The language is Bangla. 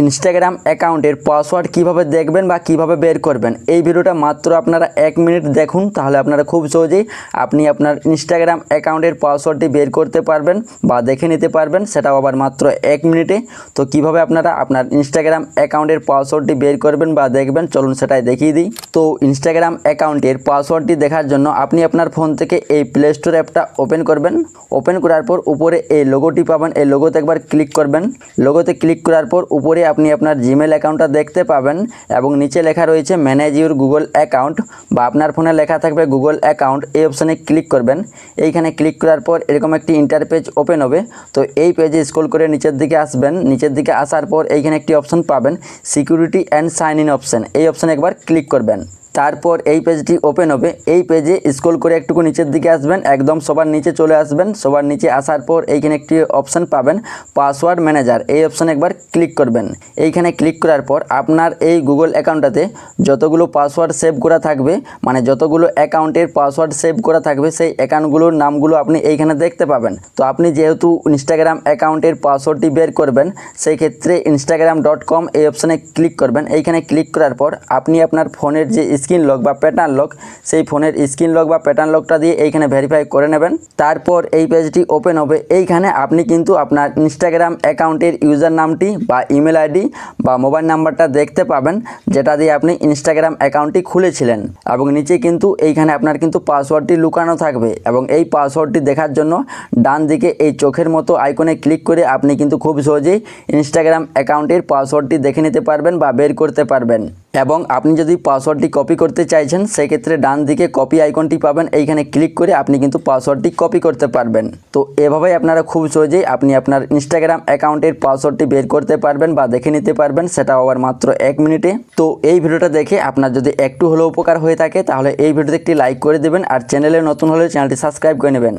ইনস্টাগ্রাম অ্যাকাউন্টের পাসওয়ার্ড কিভাবে দেখবেন বা কিভাবে বের করবেন, এই ভিডিওটা মাত্র আপনারা 1 মিনিট দেখুন, তাহলে আপনারা খুব সহজেই আপনি আপনার ইনস্টাগ্রাম অ্যাকাউন্টের পাসওয়ার্ডটি বের করতে পারবেন বা দেখে নিতে পারবেন, সেটাও আবার মাত্র 1 মিনিটে। তো কিভাবে আপনারা আপনার ইনস্টাগ্রাম অ্যাকাউন্টের পাসওয়ার্ডটি বের করবেন বা দেখবেন, চলুন সেটাই দেখিয়ে দিই। তো ইনস্টাগ্রাম অ্যাকাউন্টের পাসওয়ার্ডটি দেখার জন্য আপনি আপনার ফোন থেকে এই প্লে স্টোর অ্যাপটা ওপেন করবেন। ওপেন করার পর উপরে এই লোগোটি পাবেন, এই লোগোতে একবার ক্লিক করবেন। লোগোতে ক্লিক করার পর উপরে আপনি আপনার জিমেল অ্যাকাউন্টটা দেখতে পাবেন এবং নিচে লেখা রয়েছে ম্যানেজ ইউর গুগল অ্যাকাউন্ট বা আপনার ফোনে লেখা থাকবে গুগল অ্যাকাউন্ট। এই অপশানে ক্লিক করবেন। এইখানে ক্লিক করার পর এরকম একটি ইন্টারপেজ ওপেন হবে। তো এই পেজে স্ক্রল করে নিচের দিকে আসবেন। নিচের দিকে আসার পর এইখানে একটি অপশান পাবেন security and sign in option. এই অপশানে একবার ক্লিক করবেন। তারপর এই পেজটি ওপেন হবে। এই পেজে স্ক্রল করে একটুকু নিচের দিকে আসবেন, একদম সবার নিচে চলে আসবেন। সবার নিচে আসার পর এইখানে একটি অপশান পাবেন পাসওয়ার্ড ম্যানেজার। এই অপশানে একবার ক্লিক করবেন। এইখানে ক্লিক করার পর আপনার এই গুগল অ্যাকাউন্টটাতে যতগুলো পাসওয়ার্ড সেভ করা থাকবে, মানে যতগুলো অ্যাকাউন্টের পাসওয়ার্ড সেভ করা থাকবে, সেই অ্যাকাউন্টগুলোর নামগুলো আপনি এইখানে দেখতে পাবেন। তো আপনি যেহেতু ইনস্টাগ্রাম অ্যাকাউন্টের পাসওয়ার্ডটি বের করবেন, সেই ক্ষেত্রে instagram.com এই অপশানে ক্লিক করবেন। এইখানে ক্লিক করার পর আপনি আপনার ফোনের যে স্ক্রিন লক বা প্যাটার্ন লক, সেই ফোনের স্ক্রিন লক বা প্যাটার্ন লকটা দিয়ে এইখানে ভেরিফাই করে নেবেন। তারপর এই পেজটি ওপেন হবে। এইখানে আপনি কিন্তু আপনার ইনস্টাগ্রাম অ্যাকাউন্টের ইউজার নামটি বা ইমেল আইডি বা মোবাইল নাম্বারটা দেখতে পাবেন, যেটা দিয়ে আপনি ইনস্টাগ্রাম অ্যাকাউন্টটি খুলেছিলেন। এবং নিচে কিন্তু এইখানে আপনার কিন্তু পাসওয়ার্ডটি লুকানো থাকবে এবং এই পাসওয়ার্ডটি দেখার জন্য ডান দিকে এই চোখের মতো আইকনে ক্লিক করে আপনি কিন্তু খুব সহজেই ইনস্টাগ্রাম অ্যাকাউন্টের পাসওয়ার্ডটি দেখে নিতে পারবেন বা বের করতে পারবেন। এবং আপনি যদি পাসওয়ার্ডটি কপি করতে চাইছেন, সেক্ষেত্রে ডান দিকে কপি আইকনটি পাবেন, এইখানে ক্লিক করে আপনি কিন্তু পাসওয়ার্ডটি কপি করতে পারবেন। তো এভাবেই আপনারা খুব সহজেই আপনি আপনার ইনস্টাগ্রাম অ্যাকাউন্টের পাসওয়ার্ডটি বের করতে পারবেন বা দেখে নিতে পারবেন, সেটা আবার মাত্র 1 মিনিটে। তো এই ভিডিওটা দেখে আপনার যদি একটু হলেও উপকার হয়ে থাকে, তাহলে এই ভিডিওতে একটি লাইক করে দেবেন আর চ্যানেলে নতুন হলে চ্যানেলটি সাবস্ক্রাইব করে নেবেন।